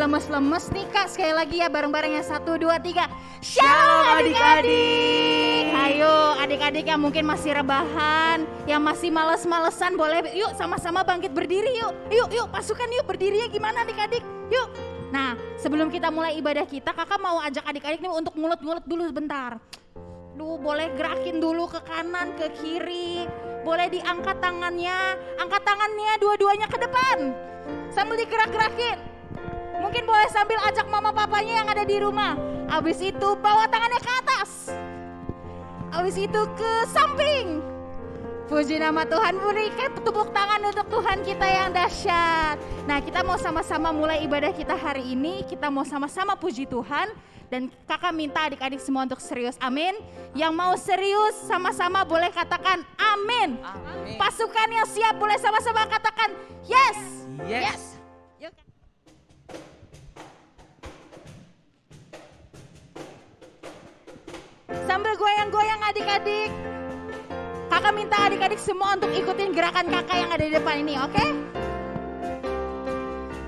lemes-lemes nih Kak. Sekali lagi ya bareng-bareng ya 1, 2, 3. Shalom adik-adik. Ayo adik-adik yang mungkin masih rebahan, yang masih males-malesan, boleh yuk sama-sama bangkit berdiri yuk. Yuk pasukan yuk, berdirinya gimana adik-adik? Yuk. Nah sebelum kita mulai ibadah kita, kakak mau ajak adik-adik nih untuk ngulet-ngulet dulu sebentar. Boleh gerakin dulu ke kanan, ke kiri. Boleh diangkat tangannya. Angkat tangannya dua-duanya ke depan. Sambil digerak-gerakin. Mungkin boleh sambil ajak mama papanya yang ada di rumah. Habis itu bawa tangannya ke atas. Habis itu ke samping. Puji nama Tuhan, berikan tepuk tangan untuk Tuhan kita yang dahsyat. Nah kita mau sama-sama mulai ibadah kita hari ini. Kita mau sama-sama puji Tuhan. Dan kakak minta adik-adik semua untuk serius, amin. Yang mau serius sama-sama boleh katakan amin. Amin. Pasukan yang siap boleh sama-sama katakan yes. Yes. Yuk. Sambil goyang-goyang adik-adik. Kakak minta adik-adik semua untuk ikutin gerakan kakak yang ada di depan ini, oke?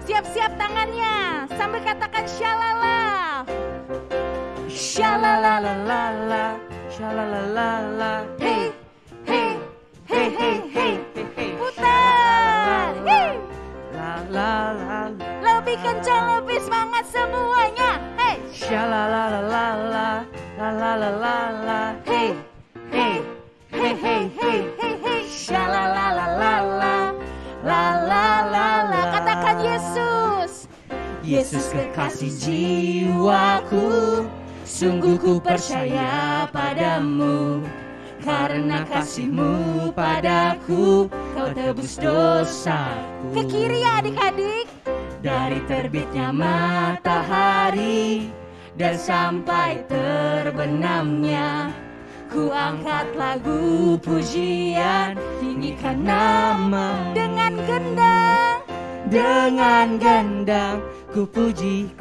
Siap-siap tangannya sambil katakan shalala. Shalalalala, shalalalala, hey, hey, hey, hey, hey, hey, putar, hey, la la la, lebih kencang, lebih semangat semuanya, hey, shalalalala, la la la la la, hey, hey, hey, hey, hey, hey, hey, shalalalala, la la la la, katakan Yesus, Yesus kekasih jiwaku. Sungguh ku percaya padamu, karena kasih-Mu padaku, Kau tebus dosaku. Ke kiri ya adik-adik. Dari terbitnya matahari dan sampai terbenamnya, ku angkat lagu pujian, tinggikan nama. Dengan gendang, ku puji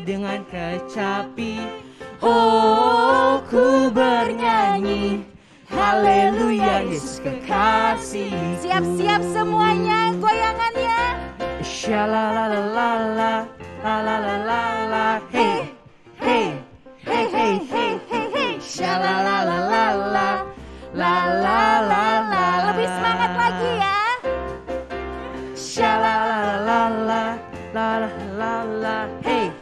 dengan kecapi. Oh, ku bernyanyi, haleluya, Yesus kekasih. Siap-siap semuanya goyangannya. Shalalalala, la la la la la, hey, hey, hey, hey, hey, hey, hey, shalalalala, la la la la. Lebih semangat lagi ya. Shalalalala, la la la la, hey,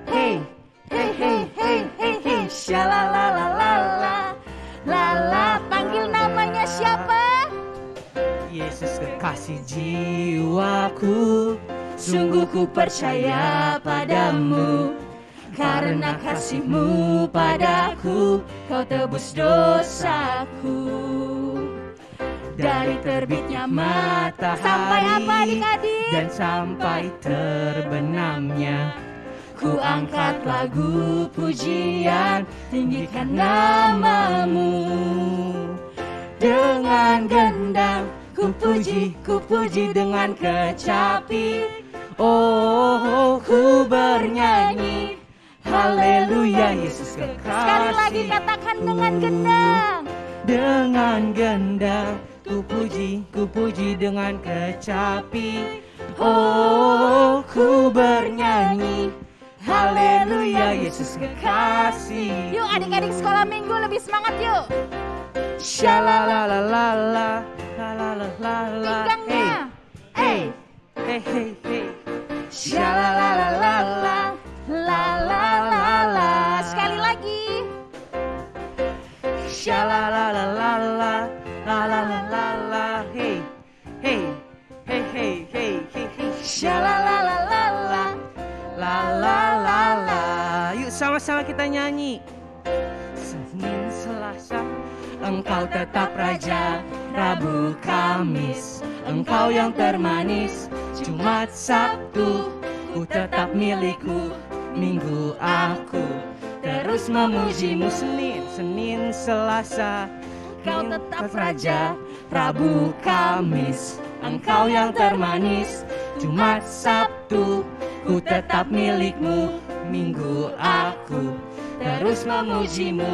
hey, hey, hey, hey, hey, hey, shalalalala, la la. Panggil namanya siapa? Yesus kekasih jiwaku, sungguh ku percaya padamu, karena kasih-Mu padaku, Kau tebus dosaku. Dari terbitnya matahari sampai apa adik-adik? Dan sampai terbenamnya, ku angkat lagu pujian, tinggikan nama-Mu. Dengan gendang ku puji dengan kecapi. Oh, ku bernyanyi, haleluya, Yesus kekasih. Sekali lagi katakan dengan gendang. Dengan gendang ku puji dengan kecapi. Oh, ku bernyanyi, haleluya, Yesus kekasih. Yuk adik-adik sekolah minggu lebih semangat yuk. Shalalalala, la la la la la. Pinggangnya. Hey, hey, hey, hey. Shalalalala, la la la la. Sekali lagi. Shalalalala, la la la la la. Hey, hey, hey, hey, hey, hey, hey. Shalalalala, la la la la. Yuk sama-sama kita nyanyi. Senin, Selasa, Engkau tetap Raja. Rabu, Kamis, Engkau yang termanis. Jumat, Sabtu, ku tetap milikku. Minggu aku terus memuji-Mu. Senin, Selasa, Engkau tetap Raja. Rabu, Kamis, Engkau yang termanis. Jumat, Sabtu, ku tetap milik-Mu. Minggu aku terus memuji-Mu.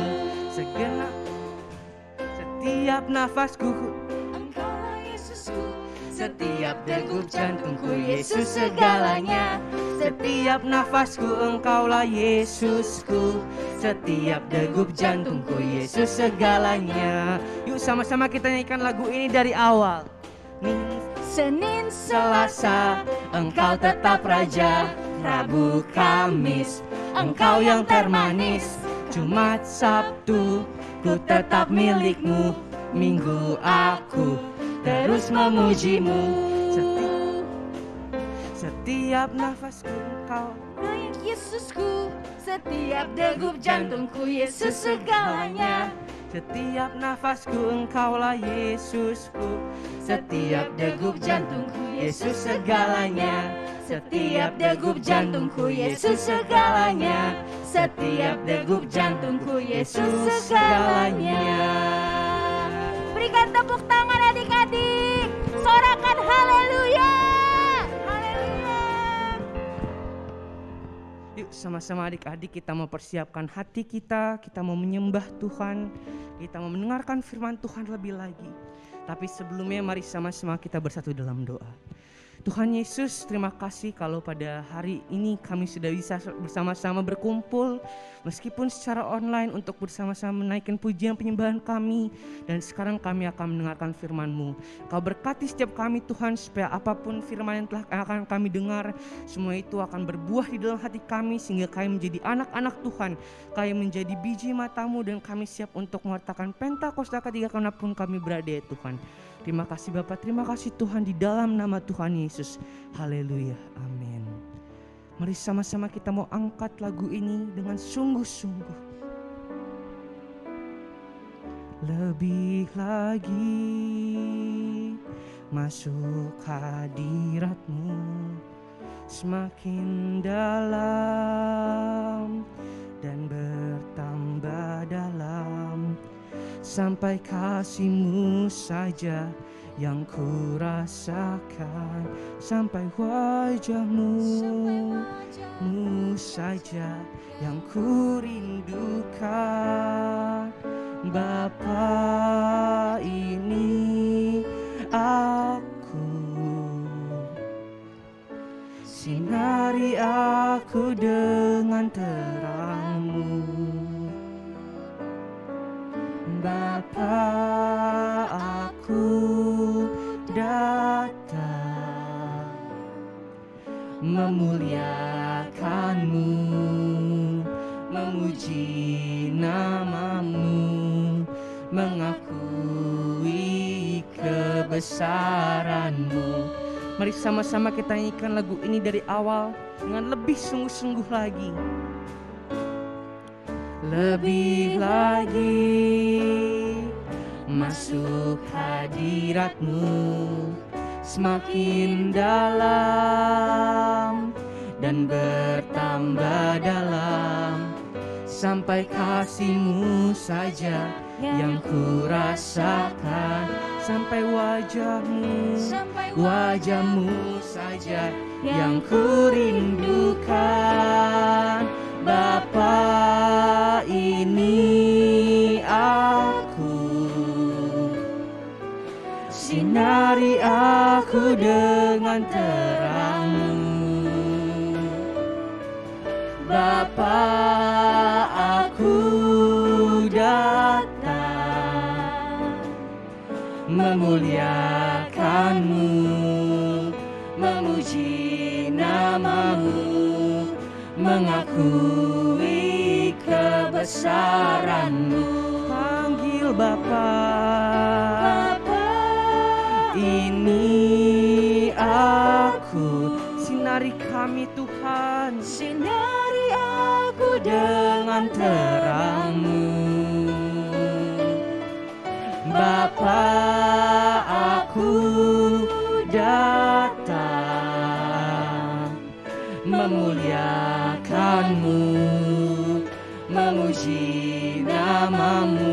Segenap setiap nafasku, Engkaulah Yesusku. Setiap degup jantungku Yesus segalanya. Setiap nafasku Engkaulah Yesusku. Setiap degup jantungku Yesus segalanya. Yuk sama-sama kita nyanyikan lagu ini dari awal. Senin, Selasa, Engkau tetap Raja. Rabu, Kamis, Engkau yang termanis. Jumat, Sabtu, ku tetap milikmu. Minggu aku terus memujimu. Setiap nafasku Engkau Yesusku. Setiap degup jantungku Yesus segalanya. Setiap nafasku Engkaulah Yesusku. Setiap degup jantungku Yesus segalanya. Setiap degup jantungku Yesus segalanya. Setiap degup jantungku Yesus segalanya. Berikan tepuk tangan adik-adik. Sorakan haleluya. Haleluya. Yuk sama-sama adik-adik kita mau persiapkan hati kita mau menyembah Tuhan, kita mau mendengarkan firman Tuhan lebih lagi. Tapi sebelumnya mari sama-sama kita bersatu dalam doa. Tuhan Yesus, terima kasih kalau pada hari ini kami sudah bisa bersama-sama berkumpul meskipun secara online untuk bersama-sama menaikkan pujian penyembahan kami. Dan sekarang kami akan mendengarkan firman-Mu. Kau berkati setiap kami Tuhan, supaya apapun firman yang telah akan kami dengar, semua itu akan berbuah di dalam hati kami sehingga kami menjadi anak-anak Tuhan. Kami menjadi biji mata-Mu dan kami siap untuk mewartakan Pentakosta ketiga kemanapun kami berada ya Tuhan. Terima kasih Bapa, terima kasih Tuhan di dalam nama Tuhan Yesus. Haleluya, amin. Mari sama-sama kita mau angkat lagu ini dengan sungguh-sungguh. Lebih lagi masuk hadirat-Mu, semakin dalam dan bertambah dalam. Sampai kasih-Mu saja yang ku rasakan. Sampai wajah-Mu saja yang ku rindukan. Bapa, ini aku, sinari aku dengan terang-Mu. Bapa, aku datang memuliakan-Mu, memuji nama-Mu, mengakui kebesaran-Mu. Mari sama-sama kita nyanyikan lagu ini dari awal dengan lebih sungguh-sungguh lagi. Lebih lagi masuk hadirat-Mu, semakin dalam dan bertambah dalam. Sampai kasih-Mu saja yang ku rasakan. Sampai wajah-Mu saja yang ku rindukan. Bapa, ini aku, sinari aku dengan terang-Mu. Bapa, aku datang memuliakan-Mu, memuji nama-Mu, mengakui kebesaran-Mu. Panggil Bapa, ini aku, sinari kami Tuhan, sinari aku dengan terang-Mu. Bapa, aku datang memuliakan-Mu, memuji nama-Mu,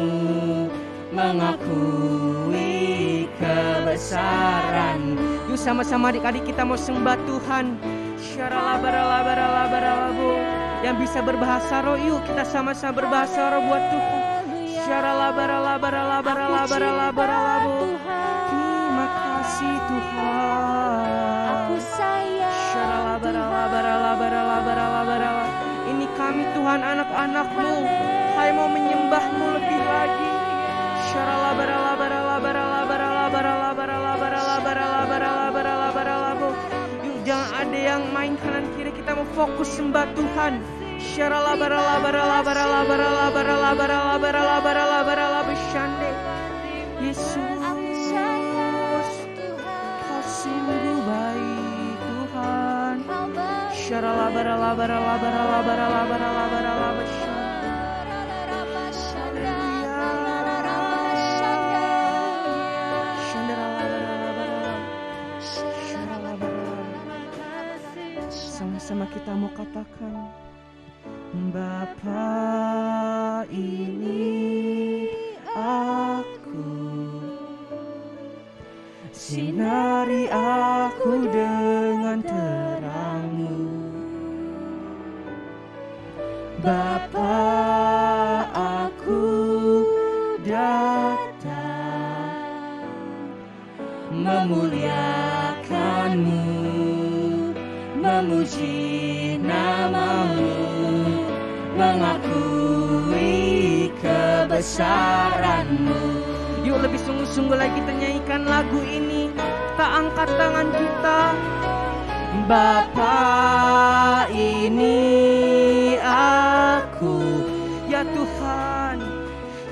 mengakui kebesaran. Yuk sama-sama adik-adik kita mau sembah Tuhan. Syaralabaralabaralabaralabu. Yang bisa berbahasa roh, yuk kita sama-sama berbahasa roh buat Tuhan. Syaralabaralabaralabaralabaralabu. Terima kasih Tuhan. Aku sayang Tuhan. Ini kami Tuhan, anak-anak-Mu, kami mau menyembah-Mu lebih lagi. Yuk, jangan ada yang main kanan kiri, kita mau fokus sembah Tuhan. Yesus, Kau sungguh baik Tuhan. Sama-sama kita mau katakan, Bapa, ini aku, sinari aku dengan terang-Mu. Bapa, aku datang memuliakan-Mu, memuji nama-Mu, mengakui kebesaran-Mu. Yuk lebih sungguh-sungguh lagi kita nyanyikan lagu ini. Kita angkat tangan kita. Bapa, ini aku, ya Tuhan,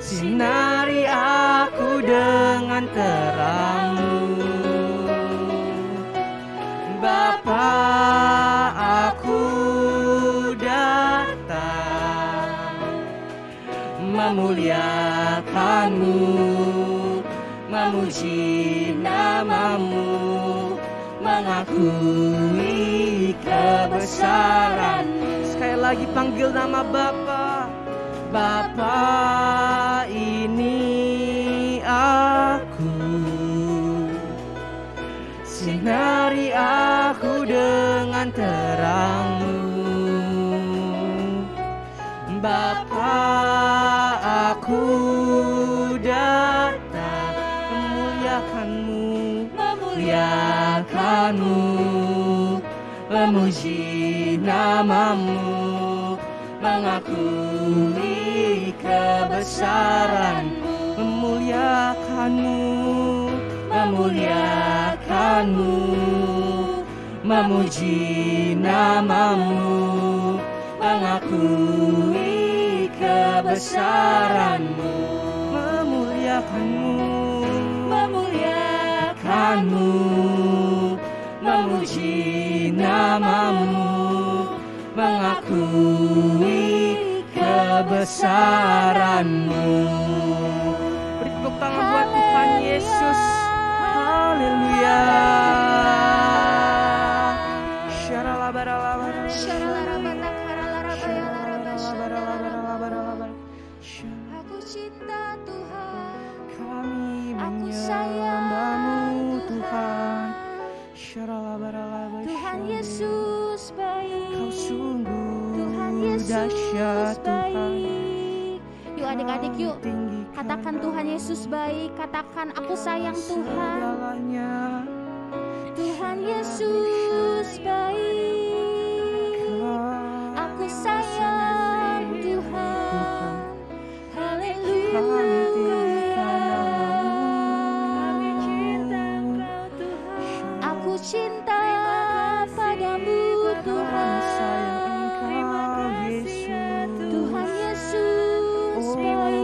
sinari aku dengan terang-Mu. Bapa, aku datang memuliakan-Mu, memuji nama-Mu, mengakui kebesaran-Mu. Sekali lagi panggil nama Bapa. Bapa, ini aku, sinari aku dengan terang-Mu. Bapa, aku datang memuliakan-Mu, memuliakan-Mu, memuji nama-Mu, mengakui kebesaran-Mu, memuliakan-Mu, memuliakan-Mu, memuji nama-Mu, mengakui kebesaran-Mu, memuliakan-Mu, memuliakan-Mu, memuji nama-Mu, mengakui kebesaran-Mu. Beri tepuk tangan buat Tuhan Yesus. Haleluya. Aku cinta Tuhan, Kami aku sayang menyembah-Mu Tuhan. Tuhan Yesus baik, Kau sungguh Tuhan Yesus dahsyat Tuhan. baik. Yuk adik-adik yuk, Tinggikan katakan Tuhan Yesus baik, katakan aku sayang Tuhan. segalanya. Tuhan Yesus baik, aku sayang Tuhan. Haleluya. Kami cinta Engkau Tuhan. Aku cinta padamu Tuhan. Sayang Engkau Yesus. Tuhan Yesus baik.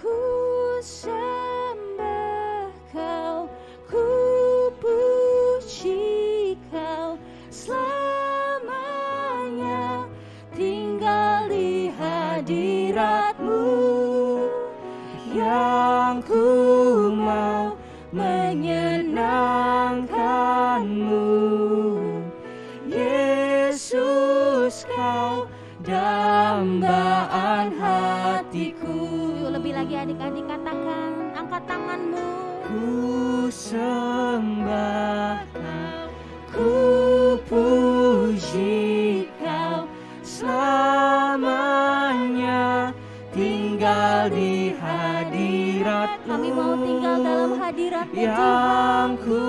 Ku sembah Kau, ku puji Kau, selamanya tinggal di hadirat-Mu, yang ku mau menyenangkan-Mu. Yesus, Kau dambaan hatiku. Yuk lebih lagi adik-adik katakan, angkat tanganmu. Ku sembah Kau, ku puji Kau, selamanya tinggal di hadirat-Mu. Kami mau tinggal dalam hadirat-Mu Tuhan. Yang ku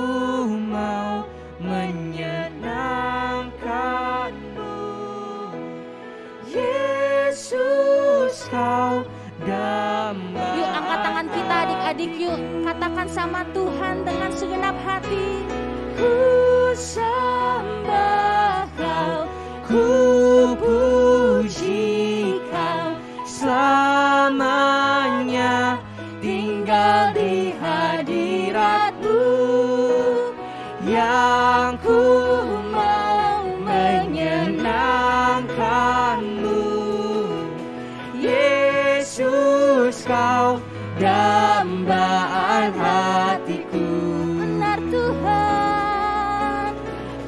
mau menyenangkan-Mu. Yesus, Kau dambaan. Yuk angkat tangan kita adik-adik, yuk katakan sama Tuhan dengan segenap hati. Ku sembah Kau, ku puji Kau, selamanya tinggal di hadirat-Mu. Yang ku mau menyenangkan-Mu. Yesus, Kau dambaan hatiku. Benar Tuhan.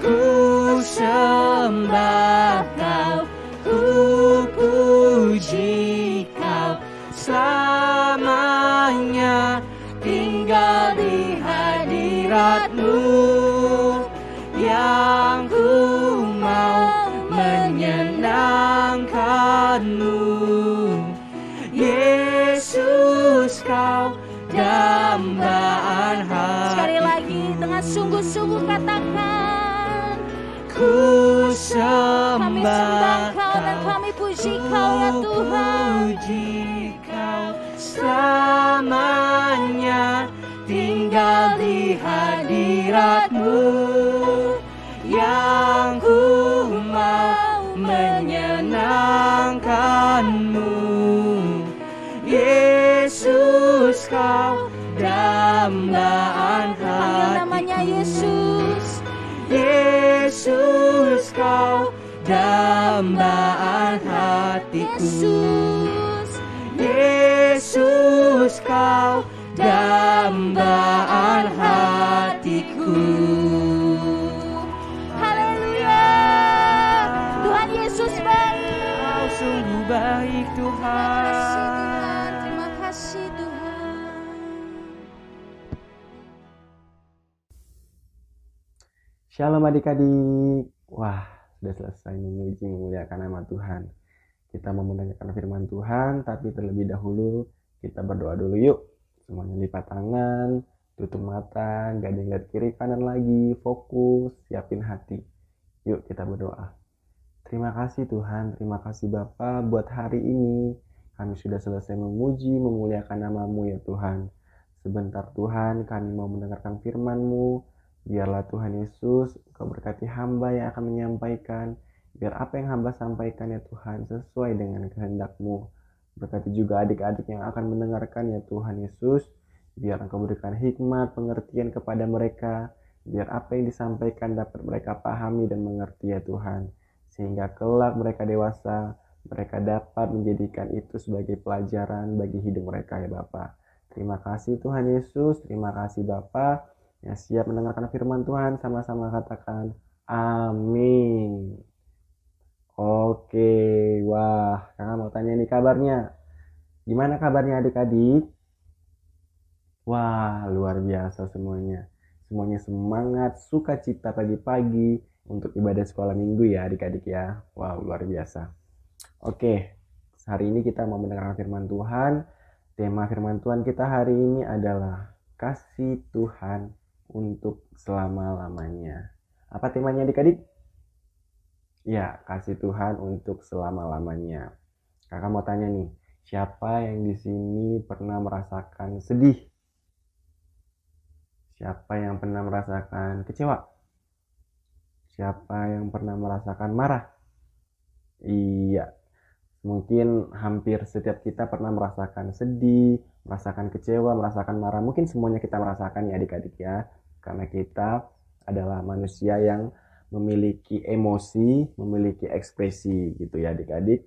Ku sembah Kau, ku puji Kau, selamanya tinggal di hadirat-Mu. Yang ku mau menyenangkan-Mu. Yesus, Kau dambaan hatiku. Sekali lagi dengan sungguh-sungguh katakan. Ku Kami sembah sembah Kau dan kami puji Kau ya Tuhan. puji Kau, selamanya tinggal di hadirat-Mu. Yang ku mau menyenangkan-Mu. Yesus, Kau dambaan Panggil namanya hatiku. Yesus. Yesus, Kau dambaan hatiku. Yesus. Yesus, Kau dambaan hatiku. Haleluya. Tuhan Yesus baik. Kau sungguh baik Terima kasih Tuhan. Tuhan. Terima kasih Tuhan. Shalom adik-adik. Wah, sudah selesai memuji memuliakan nama Tuhan. Kita mau mendengarkan firman Tuhan, tapi terlebih dahulu kita berdoa dulu yuk. Semuanya lipat tangan, tutup mata, gak ada yang lihat kiri kanan lagi, fokus, siapin hati. Yuk kita berdoa. Terima kasih Tuhan, terima kasih Bapa buat hari ini. Kami sudah selesai memuji, memuliakan nama-Mu ya Tuhan. Sebentar Tuhan, kami mau mendengarkan firman-Mu. Biarlah Tuhan Yesus, Kau berkati hamba yang akan menyampaikan. Biar apa yang hamba sampaikan ya Tuhan, sesuai dengan kehendak-Mu. Berkati juga adik-adik yang akan mendengarkan ya Tuhan Yesus. Biar Engkau berikan hikmat, pengertian kepada mereka. Biar apa yang disampaikan dapat mereka pahami dan mengerti ya Tuhan. Sehingga kelak mereka dewasa, mereka dapat menjadikan itu sebagai pelajaran bagi hidup mereka ya Bapa. Terima kasih Tuhan Yesus, terima kasih Bapa yang siap mendengarkan firman Tuhan. Sama-sama katakan amin. Oke, wah kakak mau tanya nih kabarnya. Gimana kabarnya adik-adik? Wah, luar biasa semuanya. Semuanya semangat, sukacita pagi-pagi untuk ibadah sekolah minggu ya adik-adik ya. Wow, luar biasa. Oke, hari ini kita mau mendengarkan firman Tuhan. Tema firman Tuhan kita hari ini adalah kasih Tuhan untuk selama-lamanya. Apa temanya adik-adik? Ya, kasih Tuhan untuk selama-lamanya. Kakak mau tanya nih, siapa yang di sini pernah merasakan sedih? Siapa yang pernah merasakan kecewa? Siapa yang pernah merasakan marah? Iya, mungkin hampir setiap kita pernah merasakan sedih, merasakan kecewa, merasakan marah. Mungkin semuanya kita merasakan ya adik-adik ya. Karena kita adalah manusia yang memiliki emosi, memiliki ekspresi gitu ya adik-adik.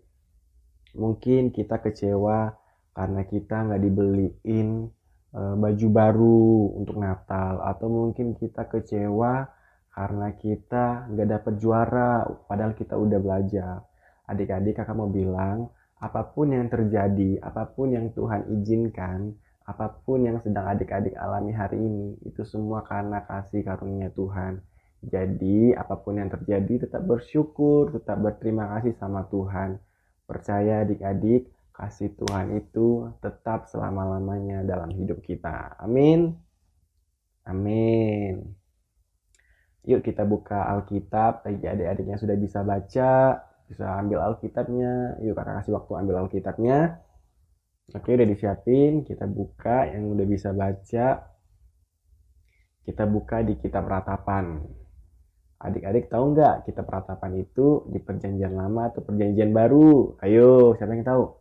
Mungkin kita kecewa karena kita nggak dibeliin baju baru untuk Natal. Atau mungkin kita kecewa karena kita nggak dapat juara padahal kita udah belajar. Adik-adik, kakak mau bilang, apapun yang terjadi, apapun yang Tuhan izinkan, apapun yang sedang adik-adik alami hari ini, itu semua karena kasih karunia Tuhan. Jadi, apapun yang terjadi, tetap bersyukur, tetap berterima kasih sama Tuhan. Percaya adik-adik, kasih Tuhan itu tetap selama-lamanya dalam hidup kita. Amin. Amin. Yuk kita buka Alkitab. Bagi adik-adik yang sudah bisa baca, bisa ambil Alkitabnya. Yuk kakak kasih waktu ambil Alkitabnya. Oke, udah disiapin. Kita buka yang udah bisa baca. Kita buka di kitab Ratapan. Adik-adik tahu nggak kitab Ratapan itu di Perjanjian Lama atau Perjanjian Baru? Ayo, siapa yang tahu?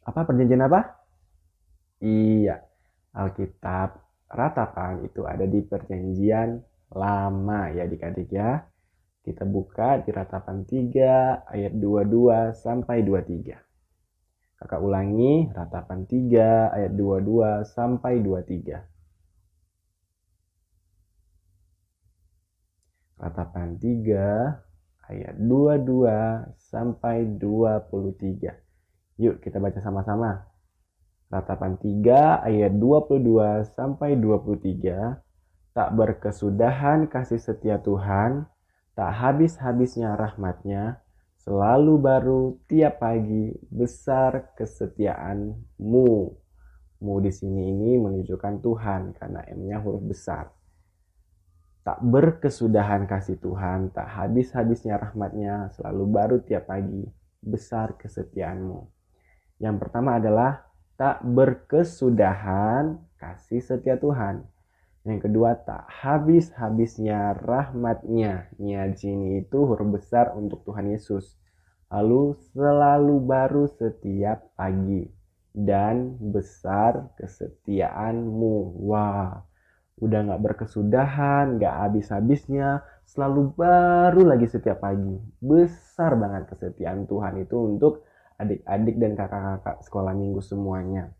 Apa perjanjian apa? Iya, Alkitab Ratapan itu ada di Perjanjian Lama ya adik-adik ya. Kita buka di Ratapan 3 ayat 22 sampai 23. Kakak ulangi, Ratapan 3 ayat 22 sampai 23. Ratapan 3 ayat 22 sampai 23. Yuk kita baca sama-sama. Ratapan 3 ayat 22 sampai 23. Tak berkesudahan kasih setia Tuhan, tak habis-habisnya rahmatnya, selalu baru tiap pagi, besar kesetiaanmu. Mu di sini ini menunjukkan Tuhan karena M-nya huruf besar. Tak berkesudahan kasih Tuhan, tak habis-habisnya rahmatnya, selalu baru tiap pagi, besar kesetiaanmu. Yang pertama adalah tak berkesudahan kasih setia Tuhan. Yang kedua, tak habis-habisnya rahmatnya. Nya di sini itu huruf besar untuk Tuhan Yesus. Lalu selalu baru setiap pagi dan besar kesetiaanmu. Wah, udah gak berkesudahan, gak habis-habisnya, selalu baru lagi setiap pagi. Besar banget kesetiaan Tuhan itu untuk adik-adik dan kakak-kakak sekolah minggu semuanya.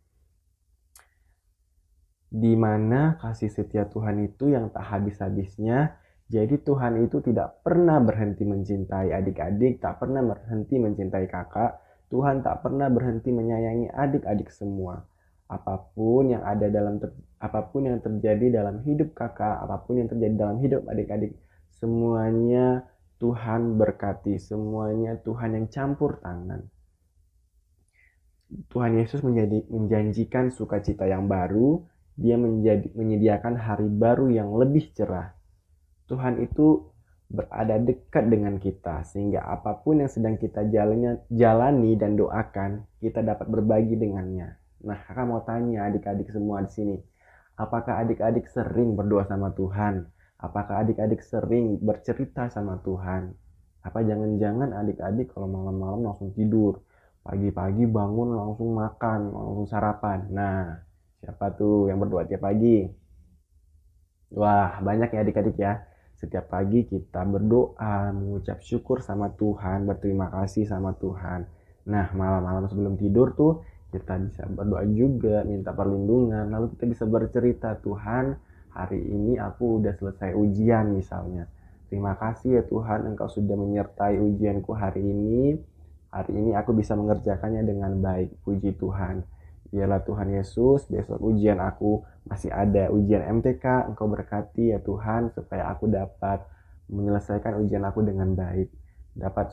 Di mana kasih setia Tuhan itu yang tak habis-habisnya. Jadi Tuhan itu tidak pernah berhenti mencintai adik-adik, tak pernah berhenti mencintai kakak. Tuhan tak pernah berhenti menyayangi adik-adik semua. Apapun yang terjadi dalam hidup kakak, apapun yang terjadi dalam hidup adik-adik, semuanya Tuhan berkati, semuanya Tuhan yang campur tangan. Tuhan Yesus menjanjikan sukacita yang baru, Dia menyediakan hari baru yang lebih cerah. Tuhan itu berada dekat dengan kita, sehingga apapun yang sedang kita jalani dan doakan, kita dapat berbagi dengannya. Nah, kakak mau tanya adik-adik semua di sini, apakah adik-adik sering berdoa sama Tuhan? Apakah adik-adik sering bercerita sama Tuhan? Apa jangan-jangan adik-adik kalau malam-malam langsung tidur, pagi-pagi bangun langsung makan, langsung sarapan? Nah, siapa tuh yang berdoa tiap pagi? Wah, banyak ya adik-adik ya. Setiap pagi kita berdoa, mengucap syukur sama Tuhan, berterima kasih sama Tuhan. Nah, malam-malam sebelum tidur tuh kita bisa berdoa juga, minta perlindungan. Lalu kita bisa bercerita, Tuhan, hari ini aku udah selesai ujian misalnya. Terima kasih ya Tuhan, Engkau sudah menyertai ujianku hari ini. Hari ini aku bisa mengerjakannya dengan baik. Puji Tuhan. Biarlah Tuhan Yesus, besok ujian aku masih ada, ujian MTK, Engkau berkati ya Tuhan, supaya aku dapat menyelesaikan ujian aku dengan baik.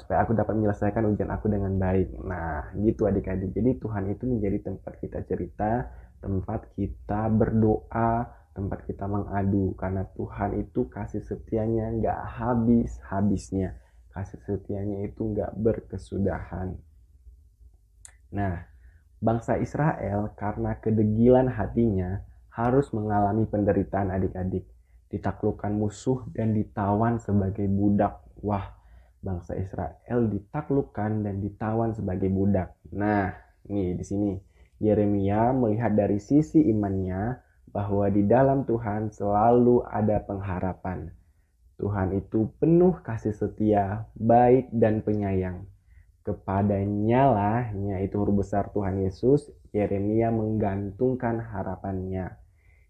Supaya aku dapat menyelesaikan ujian aku dengan baik. Nah, gitu adik-adik. Jadi Tuhan itu menjadi tempat kita cerita, tempat kita berdoa, tempat kita mengadu. Karena Tuhan itu kasih setianya gak habis-habisnya. Kasih setianya itu gak berkesudahan. Nah, bangsa Israel karena kedegilan hatinya harus mengalami penderitaan adik-adik. Ditaklukkan musuh dan ditawan sebagai budak. Wah, bangsa Israel ditaklukkan dan ditawan sebagai budak. Nah, nih di sini Yeremia melihat dari sisi imannya bahwa di dalam Tuhan selalu ada pengharapan. Tuhan itu penuh kasih setia, baik dan penyayang. Kepadanya lah, yaitu huruf besar Tuhan Yesus, Yeremia menggantungkan harapannya.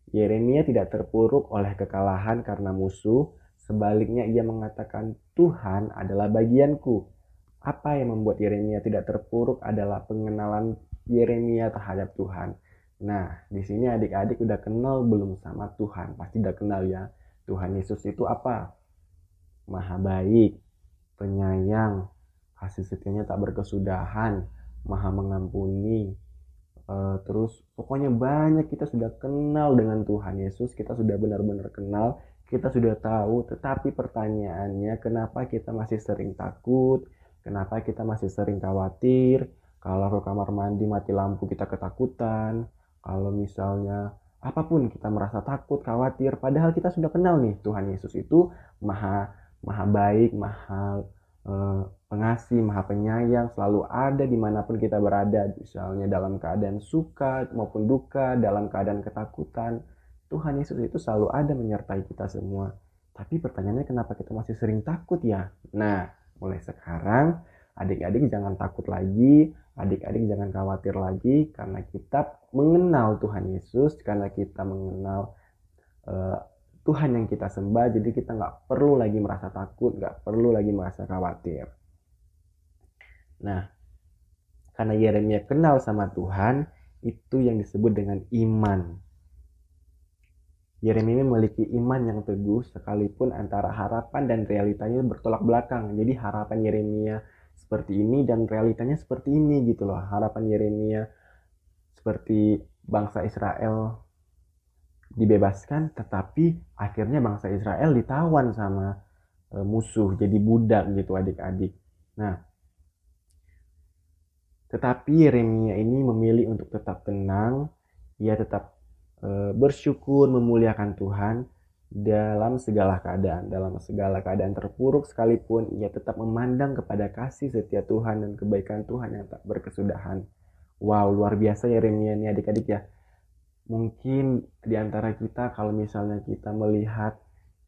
Yeremia tidak terpuruk oleh kekalahan karena musuh. Sebaliknya ia mengatakan, Tuhan adalah bagianku. Apa yang membuat Yeremia tidak terpuruk adalah pengenalan Yeremia terhadap Tuhan. Nah, di sini adik-adik udah kenal belum sama Tuhan? Pasti udah kenal ya. Tuhan Yesus itu apa? Maha baik, penyayang, kasih setianya tak berkesudahan, maha mengampuni. Terus pokoknya banyak, kita sudah kenal dengan Tuhan Yesus, kita sudah benar-benar kenal, kita sudah tahu, tetapi pertanyaannya kenapa kita masih sering takut, kenapa kita masih sering khawatir, kalau ke kamar mandi mati lampu kita ketakutan, kalau misalnya apapun kita merasa takut, khawatir, padahal kita sudah kenal nih Tuhan Yesus itu maha maha baik, maha pengasih, maha penyayang, selalu ada dimanapun kita berada, misalnya dalam keadaan suka maupun duka, dalam keadaan ketakutan, Tuhan Yesus itu selalu ada menyertai kita semua. Tapi pertanyaannya kenapa kita masih sering takut ya? Nah, mulai sekarang adik-adik jangan takut lagi, adik-adik jangan khawatir lagi, karena kita mengenal Tuhan Yesus, karena kita mengenal Tuhan yang kita sembah, jadi kita nggak perlu lagi merasa takut, nggak perlu lagi merasa khawatir. Nah, karena Yeremia kenal sama Tuhan, itu yang disebut dengan iman. Yeremia memiliki iman yang teguh sekalipun antara harapan dan realitanya bertolak belakang. Jadi harapan Yeremia seperti ini dan realitanya seperti ini gitu loh. Harapan Yeremia seperti bangsa Israel dibebaskan, tetapi akhirnya bangsa Israel ditawan sama musuh, jadi budak gitu adik-adik. Nah, tetapi Yeremia ini memilih untuk tetap tenang, ia tetap bersyukur, memuliakan Tuhan dalam segala keadaan. Dalam segala keadaan terpuruk sekalipun, ia tetap memandang kepada kasih setia Tuhan dan kebaikan Tuhan yang tak berkesudahan. Wow, luar biasa Yeremia ini adik-adik ya. Mungkin di antara kita kalau misalnya kita melihat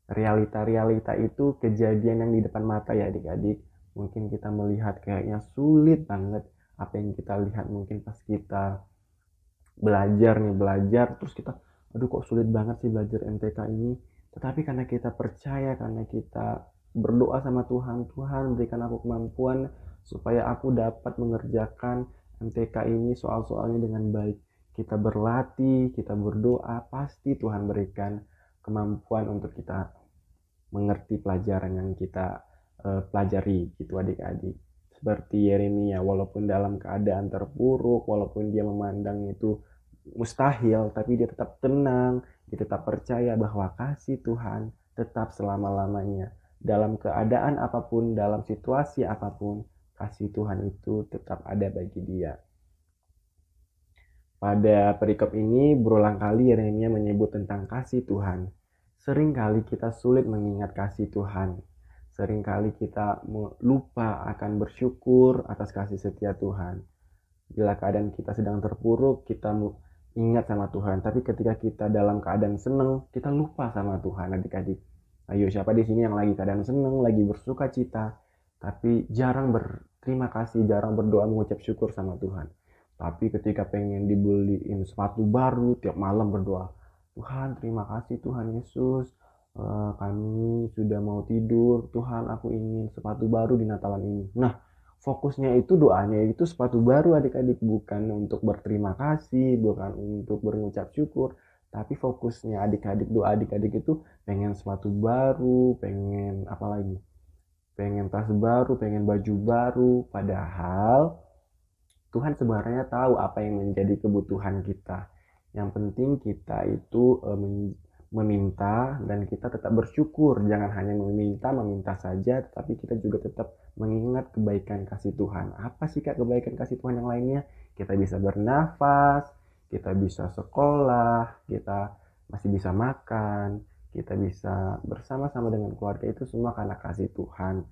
realita-realita itu, kejadian yang di depan mata ya adik-adik, mungkin kita melihat kayaknya sulit banget apa yang kita lihat. Mungkin pas kita belajar terus kita, aduh kok sulit banget sih belajar MTK ini. Tetapi karena kita percaya, karena kita berdoa sama Tuhan, Tuhan berikan aku kemampuan supaya aku dapat mengerjakan MTK ini, soal-soalnya dengan baik. Kita berlatih, kita berdoa, pasti Tuhan berikan kemampuan untuk kita mengerti pelajaran yang kita pelajari gitu adik-adik. Seperti Yeremia, walaupun dalam keadaan terpuruk, walaupun dia memandang itu mustahil, tapi dia tetap tenang, dia tetap percaya bahwa kasih Tuhan tetap selama-lamanya. Dalam keadaan apapun, dalam situasi apapun, kasih Tuhan itu tetap ada bagi dia. Pada perikop ini berulang kali Yeremia menyebut tentang kasih Tuhan. Seringkali kita sulit mengingat kasih Tuhan. Seringkali kita lupa akan bersyukur atas kasih setia Tuhan. Bila keadaan kita sedang terpuruk, kita ingat sama Tuhan. Tapi ketika kita dalam keadaan senang, kita lupa sama Tuhan adik-adik. Ayo, siapa di sini yang lagi keadaan senang, lagi bersuka cita, tapi jarang berterima kasih, jarang berdoa mengucap syukur sama Tuhan. Tapi ketika pengen dibeliin sepatu baru, tiap malam berdoa, Tuhan terima kasih Tuhan Yesus, kami sudah mau tidur, Tuhan aku ingin sepatu baru di Natalan ini. Nah, fokusnya itu doanya itu sepatu baru adik-adik, bukan untuk berterima kasih, bukan untuk mengucap syukur, tapi fokusnya adik-adik, doa adik-adik itu pengen sepatu baru, pengen apa lagi? Pengen tas baru, pengen baju baru, padahal Tuhan sebenarnya tahu apa yang menjadi kebutuhan kita. Yang penting kita itu meminta dan kita tetap bersyukur. Jangan hanya meminta saja, tetapi kita juga tetap mengingat kebaikan kasih Tuhan. Apa sih Kak kebaikan kasih Tuhan yang lainnya? Kita bisa bernafas, kita bisa sekolah, kita masih bisa makan, kita bisa bersama-sama dengan keluarga, itu semua karena kasih Tuhan.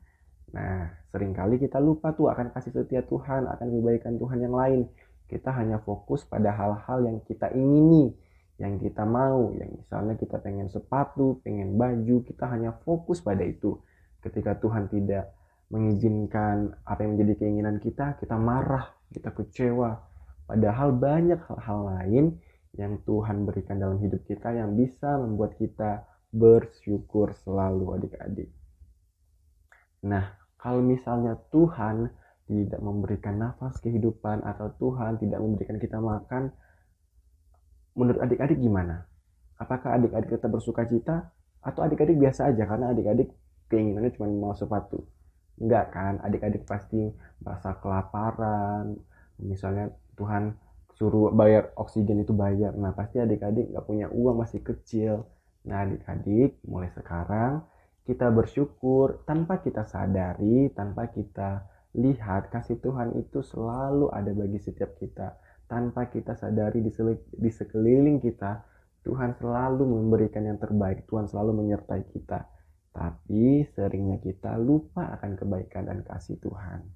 Nah, seringkali kita lupa tuh akan kasih setia Tuhan, akan kebaikan Tuhan yang lain. Kita hanya fokus pada hal-hal yang kita ingini, yang kita mau. Yang misalnya kita pengen sepatu, pengen baju, kita hanya fokus pada itu. Ketika Tuhan tidak mengizinkan apa yang menjadi keinginan kita marah, kita kecewa. Padahal banyak hal-hal lain yang Tuhan berikan dalam hidup kita yang bisa membuat kita bersyukur selalu adik-adik. Nah, kalau misalnya Tuhan tidak memberikan nafas kehidupan atau Tuhan tidak memberikan kita makan, menurut adik-adik gimana? Apakah adik-adik tetap bersuka cita atau adik-adik biasa aja karena adik-adik keinginannya cuma mau sepatu? Enggak kan? Adik-adik pasti merasa kelaparan. Misalnya Tuhan suruh bayar oksigen itu bayar. Nah pasti adik-adik nggak punya uang, masih kecil. Nah adik-adik mulai sekarang kita bersyukur tanpa kita sadari, tanpa kita lihat kasih Tuhan itu selalu ada bagi setiap kita. Tanpa kita sadari di sekeliling kita, Tuhan selalu memberikan yang terbaik. Tuhan selalu menyertai kita. Tapi seringnya kita lupa akan kebaikan dan kasih Tuhan.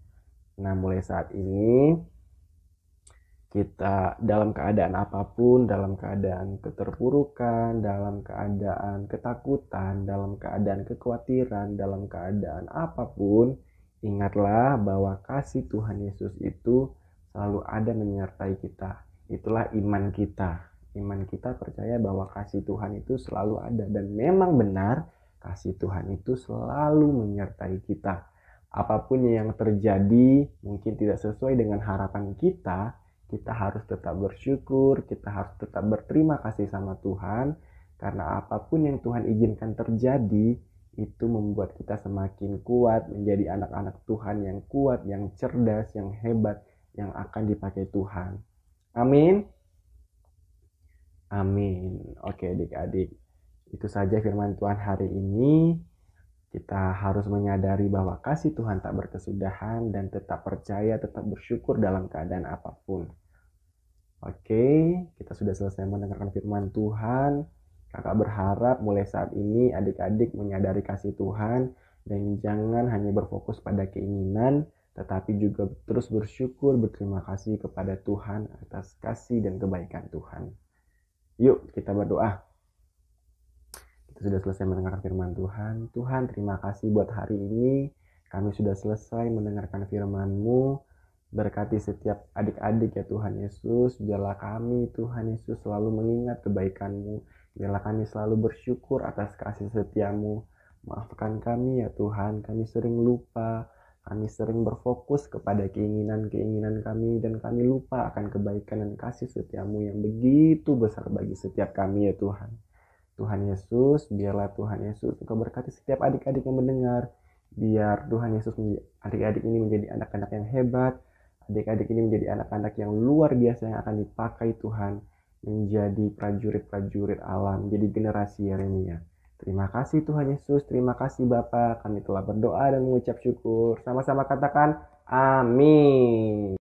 Nah mulai saat ini kita dalam keadaan apapun, dalam keadaan keterpurukan, dalam keadaan ketakutan, dalam keadaan kekhawatiran, dalam keadaan apapun, ingatlah bahwa kasih Tuhan Yesus itu selalu ada menyertai kita. Itulah iman kita. Iman kita percaya bahwa kasih Tuhan itu selalu ada dan memang benar kasih Tuhan itu selalu menyertai kita. Apapun yang terjadi mungkin tidak sesuai dengan harapan kita harus tetap bersyukur, kita harus tetap berterima kasih sama Tuhan, karena apapun yang Tuhan izinkan terjadi, itu membuat kita semakin kuat, menjadi anak-anak Tuhan yang kuat, yang cerdas, yang hebat, yang akan dipakai Tuhan. Amin. Amin. Oke adik-adik, itu saja firman Tuhan hari ini. Kita harus menyadari bahwa kasih Tuhan tak berkesudahan dan tetap percaya, tetap bersyukur dalam keadaan apapun. Oke, kita sudah selesai mendengarkan firman Tuhan. Kakak berharap mulai saat ini adik-adik menyadari kasih Tuhan dan jangan hanya berfokus pada keinginan, tetapi juga terus bersyukur, berterima kasih kepada Tuhan atas kasih dan kebaikan Tuhan. Yuk kita berdoa. Kita sudah selesai mendengarkan firman Tuhan. Tuhan, terima kasih buat hari ini. Kami sudah selesai mendengarkan firman-Mu. Berkati setiap adik-adik ya Tuhan Yesus. Biarlah kami Tuhan Yesus selalu mengingat kebaikan-Mu. Biarlah kami selalu bersyukur atas kasih setia-Mu. Maafkan kami ya Tuhan. Kami sering lupa. Kami sering berfokus kepada keinginan-keinginan kami. Dan kami lupa akan kebaikan dan kasih setia-Mu yang begitu besar bagi setiap kami ya Tuhan. Tuhan Yesus, biarlah Tuhan Yesus Engkau berkati setiap adik-adik yang mendengar. Biar Tuhan Yesus adik-adik ini menjadi anak-anak yang hebat. Adik-adik ini menjadi anak-anak yang luar biasa yang akan dipakai Tuhan. Menjadi prajurit-prajurit Allah, menjadi generasi Yeremia. Terima kasih Tuhan Yesus, terima kasih Bapa. Kami telah berdoa dan mengucap syukur. Sama-sama katakan, amin.